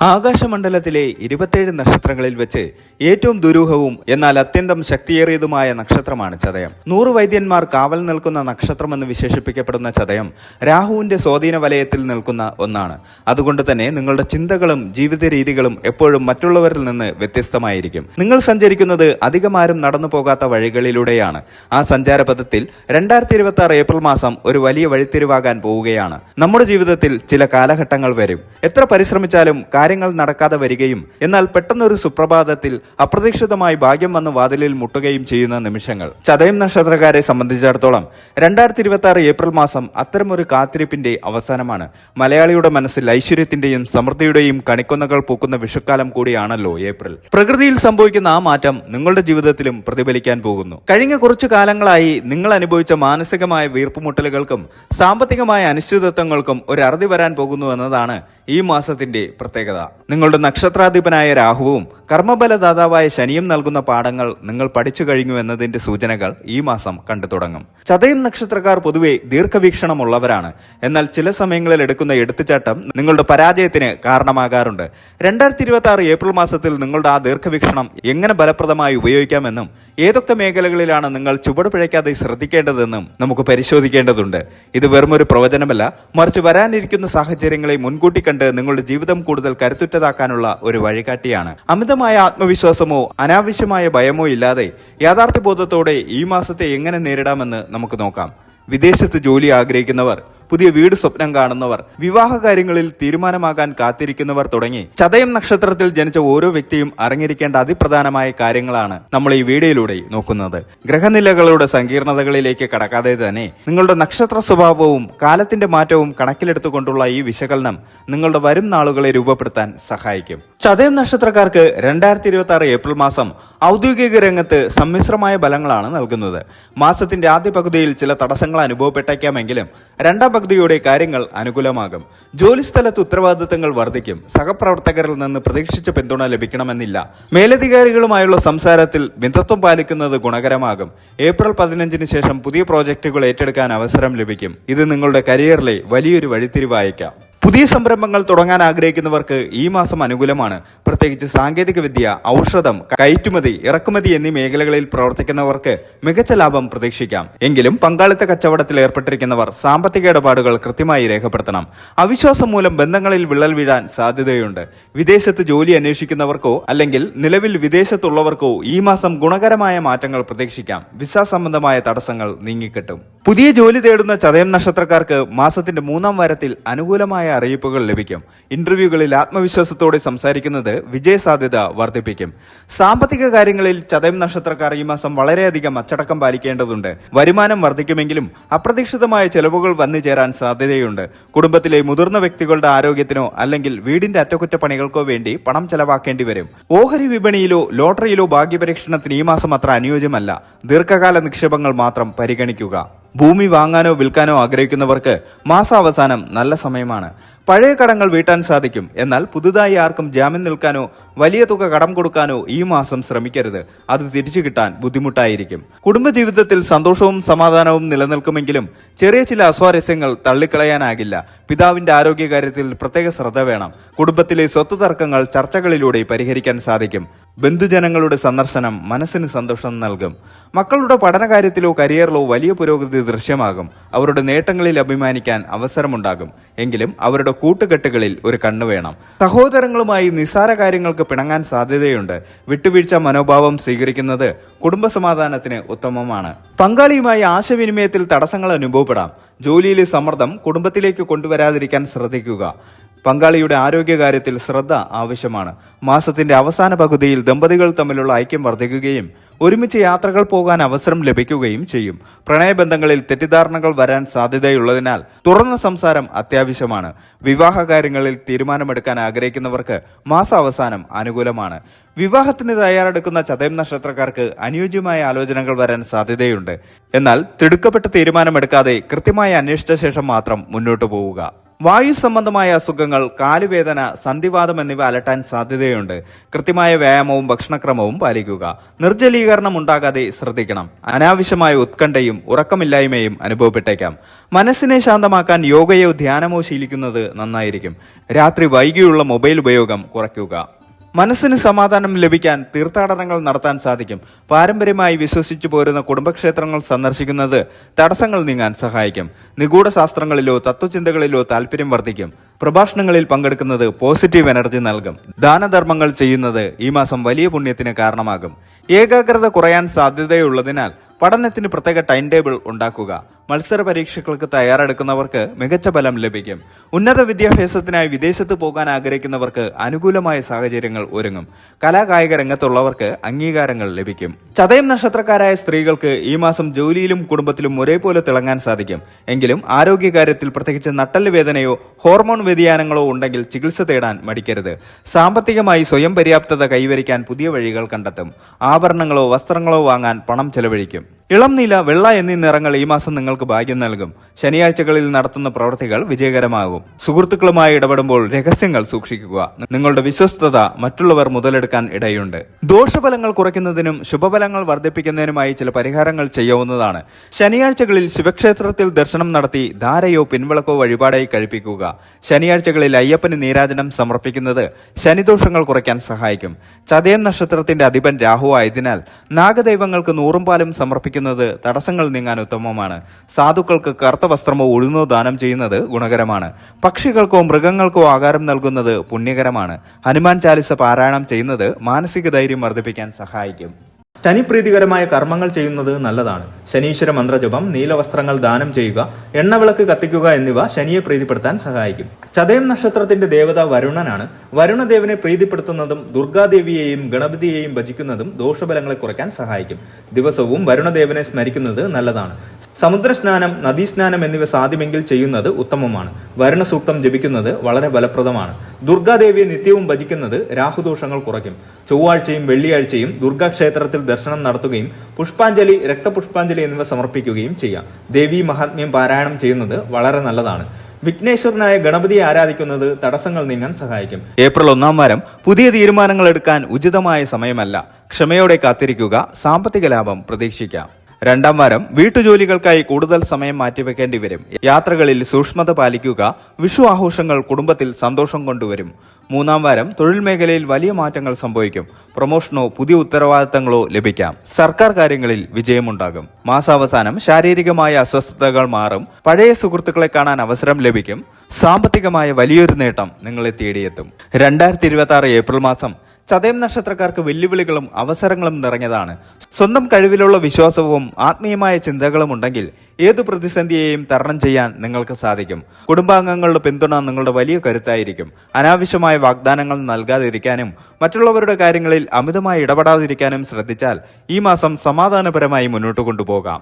ആകാശമണ്ഡലത്തിലെ 27 നക്ഷത്രങ്ങളിൽ വെച്ച് ഏറ്റവും ദുരൂഹവും എന്നാൽ അത്യന്തം ശക്തിയേറിയതുമായ നക്ഷത്രമാണ് ചതയം. 100 വൈദ്യന്മാർ കാവൽ നിൽക്കുന്ന നക്ഷത്രമെന്ന് വിശേഷിപ്പിക്കപ്പെടുന്ന ചതയം രാഹുവിന്റെ സ്വാധീന വലയത്തിൽ നിൽക്കുന്ന ഒന്നാണ്. അതുകൊണ്ട് തന്നെ നിങ്ങളുടെ ചിന്തകളും ജീവിത രീതികളും എപ്പോഴും മറ്റുള്ളവരിൽ നിന്ന് വ്യത്യസ്തമായിരിക്കും. നിങ്ങൾ സഞ്ചരിക്കുന്നത് അധികമാരും നടന്നു പോകാത്ത വഴികളിലൂടെയാണ്. ആ സഞ്ചാരപഥത്തിൽ 2026 ഏപ്രിൽ മാസം ഒരു വലിയ വഴിത്തിരിവാകാൻ പോവുകയാണ്. നമ്മുടെ ജീവിതത്തിൽ ചില കാലഘട്ടങ്ങൾ വരും. എത്ര പരിശ്രമിച്ചാലും കാര്യങ്ങൾ നടക്കാതെ വരികയും എന്നാൽ പെട്ടെന്നൊരു സുപ്രഭാതത്തിൽ അപ്രതീക്ഷിതമായി ഭാഗ്യം വന്ന് വാതിലിൽ മുട്ടുകയും ചെയ്യുന്ന നിമിഷങ്ങൾ. ചതയം നക്ഷത്രക്കാരെ സംബന്ധിച്ചിടത്തോളം 2026 ഏപ്രിൽ മാസം അത്തരമൊരു കാത്തിരിപ്പിന്റെ അവസാനമാണ്. മലയാളിയുടെ മനസ്സിൽ ഐശ്വര്യത്തിന്റെയും സമൃദ്ധിയുടെയും കണിക്കൊന്നകൾ പൂക്കുന്ന വിഷുക്കാലം കൂടിയാണല്ലോ ഏപ്രിൽ. പ്രകൃതിയിൽ സംഭവിക്കുന്ന ആ മാറ്റം നിങ്ങളുടെ ജീവിതത്തിലും പ്രതിഫലിക്കാൻ പോകുന്നു. കഴിഞ്ഞ കുറച്ചു കാലങ്ങളായി നിങ്ങൾ അനുഭവിച്ച മാനസികമായ വീർപ്പുമുട്ടലുകൾക്കും സാമ്പത്തികമായ അനിശ്ചിതത്വങ്ങൾക്കും ഒരു അറുതി വരാൻ പോകുന്നു എന്നതാണ് ഈ മാസത്തിന്റെ പ്രത്യേകത. നിങ്ങളുടെ നക്ഷത്രാധിപനായ രാഹുവും കർമ്മബലദാതാവായ ശനിയും നൽകുന്ന പാഠങ്ങൾ നിങ്ങൾ പഠിച്ചു കഴിഞ്ഞു എന്നതിന്റെ സൂചനകൾ ഈ മാസം കണ്ടു തുടങ്ങും. ചതയം നക്ഷത്രക്കാർ പൊതുവെ ദീർഘവീക്ഷണമുള്ളവരാണ്. എന്നാൽ ചില സമയങ്ങളിൽ എടുക്കുന്ന എടുത്തുചാട്ടം നിങ്ങളുടെ പരാജയത്തിന് കാരണമാകാറുണ്ട്. 2026 ഏപ്രിൽ മാസത്തിൽ നിങ്ങളുടെ ആ ദീർഘവീക്ഷണം എങ്ങനെ ഫലപ്രദമായി ഉപയോഗിക്കാമെന്നും ഏതൊക്കെ മേഖലകളിലാണ് നിങ്ങൾ ചുവട് പിഴയ്ക്കാതെ ശ്രദ്ധിക്കേണ്ടതെന്നും നമുക്ക് പരിശോധിക്കേണ്ടതുണ്ട്. ഇത് വെറുമൊരു പ്രവചനമല്ല, മറിച്ച് വരാനിരിക്കുന്ന സാഹചര്യങ്ങളെ മുൻകൂട്ടി കണ്ട് നിങ്ങളുടെ ജീവിതം കൂടുതൽ കരുത്തുറ്റതാക്കാനുള്ള ഒരു വഴികാട്ടിയാണ്. അമിതമായ ആത്മവിശ്വാസമോ അനാവശ്യമായ ഭയമോ ഇല്ലാതെ യാഥാർത്ഥ്യബോധത്തോടെ ഈ മാസത്തെ എങ്ങനെ നേരിടാമെന്ന് നമുക്ക് നോക്കാം. വിദേശത്ത് ജോലി ആഗ്രഹിക്കുന്നവർ, പുതിയ വീട് സ്വപ്നം കാണുന്നവർ, വിവാഹ കാര്യങ്ങളിൽ തീരുമാനമാകാൻ കാത്തിരിക്കുന്നവർ തുടങ്ങി ചതയം നക്ഷത്രത്തിൽ ജനിച്ച ഓരോ വ്യക്തിയും അറിഞ്ഞിരിക്കേണ്ട അതിപ്രധാനമായ കാര്യങ്ങളാണ് നമ്മൾ ഈ വീഡിയോയിലൂടെ നോക്കുന്നത്. ഗ്രഹനിലകളുടെ സങ്കീർണതകളിലേക്ക് കടക്കാതെ തന്നെ നിങ്ങളുടെ നക്ഷത്ര സ്വഭാവവും കാലത്തിന്റെ മാറ്റവും കണക്കിലെടുത്തുകൊണ്ടുള്ള ഈ വിശകലനം നിങ്ങളുടെ വരും നാളുകളെ രൂപപ്പെടുത്താൻ സഹായിക്കും. ചതയം നക്ഷത്രക്കാർക്ക് 2026 ഏപ്രിൽ മാസം ഔദ്യോഗിക രംഗത്ത് സമ്മിശ്രമായ ഫലങ്ങളാണ് നൽകുന്നത്. മാസത്തിന്റെ ആദ്യ പകുതിയിൽ ചില തടസ്സങ്ങൾ അനുഭവപ്പെട്ടേക്കാമെങ്കിലും രണ്ടാം പകുതിയോടെ കാര്യങ്ങൾ അനുകൂലമാകും. ജോലിസ്ഥലത്ത് ഉത്തരവാദിത്തങ്ങൾ വർദ്ധിക്കും. സഹപ്രവർത്തകരിൽ നിന്ന് പ്രതീക്ഷിച്ച പിന്തുണ ലഭിക്കണമെന്നില്ല. മേലധികാരികളുമായുള്ള സംസാരത്തിൽ മിതത്വം പാലിക്കുന്നത് ഗുണകരമാകും. ഏപ്രിൽ 15 ശേഷം പുതിയ പ്രോജക്റ്റുകൾ ഏറ്റെടുക്കാൻ അവസരം ലഭിക്കും. ഇത് നിങ്ങളുടെ കരിയറിലെ വലിയൊരു വഴിത്തിരിവായേക്കാം. പുതിയ സംരംഭങ്ങൾ തുടങ്ങാൻ ആഗ്രഹിക്കുന്നവർക്ക് ഈ മാസം അനുകൂലമാണ്. പ്രത്യേകിച്ച് സാങ്കേതിക വിദ്യ, ഔഷധം, കയറ്റുമതി, ഇറക്കുമതി എന്നീ മേഖലകളിൽ പ്രവർത്തിക്കുന്നവർക്ക് മികച്ച ലാഭം പ്രതീക്ഷിക്കാം. എങ്കിലും പങ്കാളിത്ത കച്ചവടത്തിൽ ഏർപ്പെട്ടിരിക്കുന്നവർ സാമ്പത്തിക ഇടപാടുകൾ കൃത്യമായി രേഖപ്പെടുത്തണം. അവിശ്വാസം മൂലം ബന്ധങ്ങളിൽ വിള്ളൽ വീഴാൻ സാധ്യതയുണ്ട്. വിദേശത്ത് ജോലി അന്വേഷിക്കുന്നവർക്കോ അല്ലെങ്കിൽ നിലവിൽ വിദേശത്തുള്ളവർക്കോ ഈ മാസം ഗുണകരമായ മാറ്റങ്ങൾ പ്രതീക്ഷിക്കാം. വിസ സംബന്ധമായ തടസ്സങ്ങൾ നീങ്ങിക്കിട്ടും. പുതിയ ജോലി തേടുന്ന ചതയം നക്ഷത്രക്കാർക്ക് മാസത്തിന്റെ 3ാം വാരത്തിൽ അനുകൂലമായ അറിയിപ്പുകൾ ലഭിക്കും. ഇന്റർവ്യൂകളിൽ ആത്മവിശ്വാസത്തോടെ സംസാരിക്കുന്നത് വിജയസാധ്യത വർദ്ധിപ്പിക്കും. സാമ്പത്തിക കാര്യങ്ങളിൽ ചതയം നക്ഷത്രക്കാർ ഈ മാസം വളരെയധികം അച്ചടക്കം പാലിക്കേണ്ടതുണ്ട്. വരുമാനം വർദ്ധിക്കുമെങ്കിലും അപ്രതീക്ഷിതമായ ചെലവുകൾ വന്നു ചേരാൻ സാധ്യതയുണ്ട്. കുടുംബത്തിലെ മുതിർന്ന വ്യക്തികളുടെ ആരോഗ്യത്തിനോ അല്ലെങ്കിൽ വീടിന്റെ അറ്റകുറ്റപ്പണികൾക്കോ വേണ്ടി പണം ചെലവാക്കേണ്ടി വരും. ഓഹരി വിപണിയിലോ ലോട്ടറിയിലോ ഭാഗ്യപരീക്ഷണത്തിന് ഈ മാസം അത്ര അനുയോജ്യമല്ല. ദീർഘകാല നിക്ഷേപങ്ങൾ മാത്രം പരിഗണിക്കുക. ഭൂമി വാങ്ങാനോ വിൽക്കാനോ ആഗ്രഹിക്കുന്നവർക്ക് മാസാവസാനം നല്ല സമയമാണ്. പഴയ കടങ്ങൾ വീട്ടാൻ സാധിക്കും. എന്നാൽ പുതുതായി ആർക്കും ജാമ്യം നിൽക്കാനോ വലിയ തുക കടം കൊടുക്കാനോ ഈ മാസം ശ്രമിക്കരുത്. അത് തിരിച്ചു കിട്ടാൻ ബുദ്ധിമുട്ടായിരിക്കും. കുടുംബജീവിതത്തിൽ സന്തോഷവും സമാധാനവും നിലനിൽക്കുമെങ്കിലും ചെറിയ ചില അസ്വാരസ്യങ്ങൾ തള്ളിക്കളയാനാകില്ല. പിതാവിന്റെ ആരോഗ്യകാര്യത്തിൽ പ്രത്യേക ശ്രദ്ധ വേണം. കുടുംബത്തിലെ സ്വത്ത് തർക്കങ്ങൾ ചർച്ചകളിലൂടെ പരിഹരിക്കാൻ സാധിക്കും. ബന്ധുജനങ്ങളുടെ സന്ദർശനം മനസ്സിന് സന്തോഷം നൽകും. മക്കളുടെ പഠനകാര്യത്തിലോ കരിയറിലോ വലിയ പുരോഗതി ദൃശ്യമാകും. അവരുടെ നേട്ടങ്ങളിൽ അഭിമാനിക്കാൻ അവസരമുണ്ടാകും. എങ്കിലും അവരുടെ കൂട്ടുകെട്ടുകളിൽ ഒരു കണ്ണു വേണം. സഹോദരങ്ങളുമായി നിസ്സാര കാര്യങ്ങൾക്ക് പിണങ്ങാൻ സാധ്യതയുണ്ട്. വിട്ടുവീഴ്ച മനോഭാവം സ്വീകരിക്കുന്നത് കുടുംബസമാധാനത്തിന് ഉത്തമമാണ്. പങ്കാളിയുമായി ആശയവിനിമയത്തിൽ തടസ്സങ്ങൾ അനുഭവപ്പെടാം. ജോലിയിലെ സമ്മർദ്ദം കുടുംബത്തിലേക്ക് കൊണ്ടുവരാതിരിക്കാൻ ശ്രദ്ധിക്കുക. പങ്കാളിയുടെ ആരോഗ്യകാര്യത്തിൽ ശ്രദ്ധ ആവശ്യമാണ്. മാസത്തിന്റെ അവസാന പകുതിയിൽ ദമ്പതികൾ തമ്മിലുള്ള ഐക്യം വർദ്ധിക്കുകയും ഒരുമിച്ച് യാത്രകൾ പോകാൻ അവസരം ലഭിക്കുകയും ചെയ്യും. പ്രണയബന്ധങ്ങളിൽ തെറ്റിദ്ധാരണകൾ വരാൻ സാധ്യതയുള്ളതിനാൽ തുറന്ന സംസാരം അത്യാവശ്യമാണ്. വിവാഹ കാര്യങ്ങളിൽ തീരുമാനമെടുക്കാൻ ആഗ്രഹിക്കുന്നവർക്ക് മാസാവസാനം അനുകൂലമാണ്. വിവാഹത്തിന് തയ്യാറെടുക്കുന്ന ചതയം നക്ഷത്രക്കാർക്ക് അനുയോജ്യമായ ആലോചനകൾ വരാൻ സാധ്യതയുണ്ട്. എന്നാൽ തിടുക്കപ്പെട്ട് തീരുമാനമെടുക്കാതെ കൃത്യമായി അന്വേഷിച്ച ശേഷം മാത്രം മുന്നോട്ടു പോവുക. വായു സംബന്ധമായ അസുഖങ്ങൾ, കാലുവേദന, സന്ധിവാതം എന്നിവ അലട്ടാൻ സാധ്യതയുണ്ട്. കൃത്യമായ വ്യായാമവും ഭക്ഷണക്രമവും പാലിക്കുക. നിർജ്ജലീകരണം ഉണ്ടാകാതെ ശ്രദ്ധിക്കണം. അനാവശ്യമായ ഉത്കണ്ഠയും ഉറക്കമില്ലായ്മയും അനുഭവപ്പെട്ടേക്കാം. മനസ്സിനെ ശാന്തമാക്കാൻ യോഗയോ ധ്യാനമോ ശീലിക്കുന്നത് നന്നായിരിക്കും. രാത്രി വൈകിയുള്ള മൊബൈൽ ഉപയോഗം കുറയ്ക്കുക. മനസ്സിന് സമാധാനം ലഭിക്കാൻ തീർത്ഥാടനങ്ങൾ നടത്താൻ സാധിക്കും. പാരമ്പര്യമായി വിശ്വസിച്ചു പോരുന്ന കുടുംബക്ഷേത്രങ്ങൾ സന്ദർശിക്കുന്നത് തടസ്സങ്ങൾ നീങ്ങാൻ സഹായിക്കും. നിഗൂഢ ശാസ്ത്രങ്ങളിലോ തത്വചിന്തകളിലോ താല്പര്യം വർദ്ധിക്കും. പ്രഭാഷണങ്ങളിൽ പങ്കെടുക്കുന്നത് പോസിറ്റീവ് എനർജി നൽകും. ദാനധർമ്മങ്ങൾ ചെയ്യുന്നത് ഈ മാസം വലിയ പുണ്യത്തിന് കാരണമാകും. ഏകാഗ്രത കുറയാൻ സാധ്യതയുള്ളതിനാൽ പഠനത്തിന് പ്രത്യേക ടൈം ടേബിൾ ഉണ്ടാക്കുക. മത്സര പരീക്ഷകൾക്ക് തയ്യാറെടുക്കുന്നവർക്ക് മികച്ച ഫലം ലഭിക്കും. ഉന്നത വിദ്യാഭ്യാസത്തിനായി വിദേശത്ത് പോകാൻ ആഗ്രഹിക്കുന്നവർക്ക് അനുകൂലമായ സാഹചര്യങ്ങൾ ഒരുങ്ങും. കലാകായിക രംഗത്തുള്ളവർക്ക് അംഗീകാരങ്ങൾ ലഭിക്കും. ചതയം നക്ഷത്രക്കാരായ സ്ത്രീകൾക്ക് ഈ മാസം ജോലിയിലും കുടുംബത്തിലും ഒരേപോലെ തിളങ്ങാൻ സാധിക്കും. എങ്കിലും ആരോഗ്യകാര്യത്തിൽ പ്രത്യേകിച്ച് നട്ടെല്ല് വേദനയോ ഹോർമോൺ വ്യതിയാനങ്ങളോ ഉണ്ടെങ്കിൽ ചികിത്സ തേടാൻ മടിക്കരുത്. സാമ്പത്തികമായി സ്വയം പര്യാപ്തത കൈവരിക്കാൻ പുതിയ വഴികൾ കണ്ടെത്തും. ആഭരണങ്ങളോ വസ്ത്രങ്ങളോ വാങ്ങാൻ പണം ചെലവഴിക്കും. ഇളം നീല, വെള്ള എന്നീ നിറങ്ങൾ ഈ മാസം നിങ്ങൾക്ക് ഭാഗ്യം നൽകും. ശനിയാഴ്ചകളിൽ നടത്തുന്ന പ്രവൃത്തികൾ വിജയകരമാകും. സുഹൃത്തുക്കളുമായി ഇടപെടുമ്പോൾ രഹസ്യങ്ങൾ സൂക്ഷിക്കുക. നിങ്ങളുടെ വിശ്വസ്തത മറ്റുള്ളവർ മുതലെടുക്കാൻ ഇടയുണ്ട്. ദോഷഫലങ്ങൾ കുറയ്ക്കുന്നതിനും ശുഭഫലങ്ങൾ വർദ്ധിപ്പിക്കുന്നതിനുമായി ചില പരിഹാരങ്ങൾ ചെയ്യാവുന്നതാണ്. ശനിയാഴ്ചകളിൽ ശിവക്ഷേത്രത്തിൽ ദർശനം നടത്തി ധാരയോ പിൻവിളക്കോ വഴിപാടായി കഴിപ്പിക്കുക. ശനിയാഴ്ചകളിൽ അയ്യപ്പന് നീരാജനം സമർപ്പിക്കുന്നത് ശനിദോഷങ്ങൾ കുറയ്ക്കാൻ സഹായിക്കും. ചതയം നക്ഷത്രത്തിന്റെ അധിപൻ രാഹു ആയതിനാൽ നാഗദൈവങ്ങൾക്ക് നൂറും പാലും സമർപ്പിക്കുന്നത് തടസ്സങ്ങൾ നീങ്ങാൻ ഉത്തമമാണ്. സാധുക്കൾക്ക് കറുത്ത വസ്ത്രമോ ഉഴുന്നോ ദാനം ചെയ്യുന്നത് ഗുണകരമാണ്. പക്ഷികൾക്കോ മൃഗങ്ങൾക്കോ ആഹാരം നൽകുന്നത് പുണ്യകരമാണ്. ഹനുമാൻ ചാലിസ പാരായണം ചെയ്യുന്നത് മാനസിക ധൈര്യം വർദ്ധിപ്പിക്കാൻ സഹായിക്കും. ശനിപ്രീതികരമായ കർമ്മങ്ങൾ ചെയ്യുന്നത് നല്ലതാണ്. ശനീശ്വര മന്ത്രജപം, നീലവസ്ത്രങ്ങൾ ദാനം ചെയ്യുക, എണ്ണവിളക്ക് കത്തിക്കുക എന്നിവ ശനിയെ പ്രീതിപ്പെടുത്താൻ സഹായിക്കും. ചതയം നക്ഷത്രത്തിന്റെ ദേവത വരുണനാണ്. വരുണദേവനെ പ്രീതിപ്പെടുത്തുന്നതും ദുർഗാദേവിയെയും ഗണപതിയെയും ഭജിക്കുന്നതും ദോഷഫലങ്ങളെ കുറയ്ക്കാൻ സഹായിക്കും. ദിവസവും വരുണദേവനെ സ്മരിക്കുന്നത് നല്ലതാണ്. സമുദ്രസ്നാനം, നദീസ്നാനം എന്നിവ സാധ്യമെങ്കിൽ ചെയ്യുന്നത് ഉത്തമമാണ്. വരുണ സൂക്തം ജപിക്കുന്നത് വളരെ ഫലപ്രദമാണ്. ദുർഗാദേവിയെ നിത്യവും ഭജിക്കുന്നത് രാഹുദോഷങ്ങൾ കുറയ്ക്കും. ചൊവ്വാഴ്ചയും വെള്ളിയാഴ്ചയും ദുർഗാക്ഷേത്രത്തിൽ ദർശനം നടത്തുകയും പുഷ്പാഞ്ജലി, രക്തപുഷ്പാഞ്ജലി എന്നിവ സമർപ്പിക്കുകയും ചെയ്യാം. ദേവീ മഹാത്മ്യം പാരായണം ചെയ്യുന്നത് വളരെ നല്ലതാണ്. വിഘ്നേശ്വരനായ ഗണപതിയെ ആരാധിക്കുന്നത് തടസ്സങ്ങൾ നീങ്ങാൻ സഹായിക്കും. ഏപ്രിൽ 1-ാം വാരം പുതിയ തീരുമാനങ്ങൾ എടുക്കാൻ ഉചിതമായ സമയമല്ല. ക്ഷമയോടെ കാത്തിരിക്കുക. സാമ്പത്തിക ലാഭം പ്രതീക്ഷിക്കാം. 2-ാം വാരം വീട്ടുജോലികൾക്കായി കൂടുതൽ സമയം മാറ്റിവെക്കേണ്ടി വരും. യാത്രകളിൽ സൂക്ഷ്മത പാലിക്കുക. വിഷു ആഘോഷങ്ങൾ കുടുംബത്തിൽ സന്തോഷം കൊണ്ടുവരും. 3-ാം വാരം തൊഴിൽ മേഖലയിൽ വലിയ മാറ്റങ്ങൾ സംഭവിക്കും. പ്രൊമോഷനോ പുതിയ ഉത്തരവാദിത്തങ്ങളോ ലഭിക്കാം. സർക്കാർ കാര്യങ്ങളിൽ വിജയമുണ്ടാകും. മാസാവസാനം ശാരീരികമായ അസ്വസ്ഥതകൾ മാറും. പഴയ സുഹൃത്തുക്കളെ കാണാൻ അവസരം ലഭിക്കും. സാമ്പത്തികമായ വലിയൊരു നേട്ടം നിങ്ങളെ തേടിയെത്തും. 2026 ഏപ്രിൽ മാസം ചതയം നക്ഷത്രക്കാർക്ക് വെല്ലുവിളികളും അവസരങ്ങളും നിറഞ്ഞതാണ്. സ്വന്തം കഴിവിലുള്ള വിശ്വാസവും ആത്മീയമായ ചിന്തകളും ഉണ്ടെങ്കിൽ ഏതു പ്രതിസന്ധിയെയും തരണം ചെയ്യാൻ നിങ്ങൾക്ക് സാധിക്കും. കുടുംബാംഗങ്ങളുടെ പിന്തുണ നിങ്ങളുടെ വലിയ കരുത്തായിരിക്കും. അനാവശ്യമായ വാഗ്ദാനങ്ങൾ നൽകാതിരിക്കാനും മറ്റുള്ളവരുടെ കാര്യങ്ങളിൽ അമിതമായി ഇടപെടാതിരിക്കാനും ശ്രദ്ധിച്ചാൽ ഈ മാസം സമാധാനപരമായി മുന്നോട്ട് കൊണ്ടുപോകാം.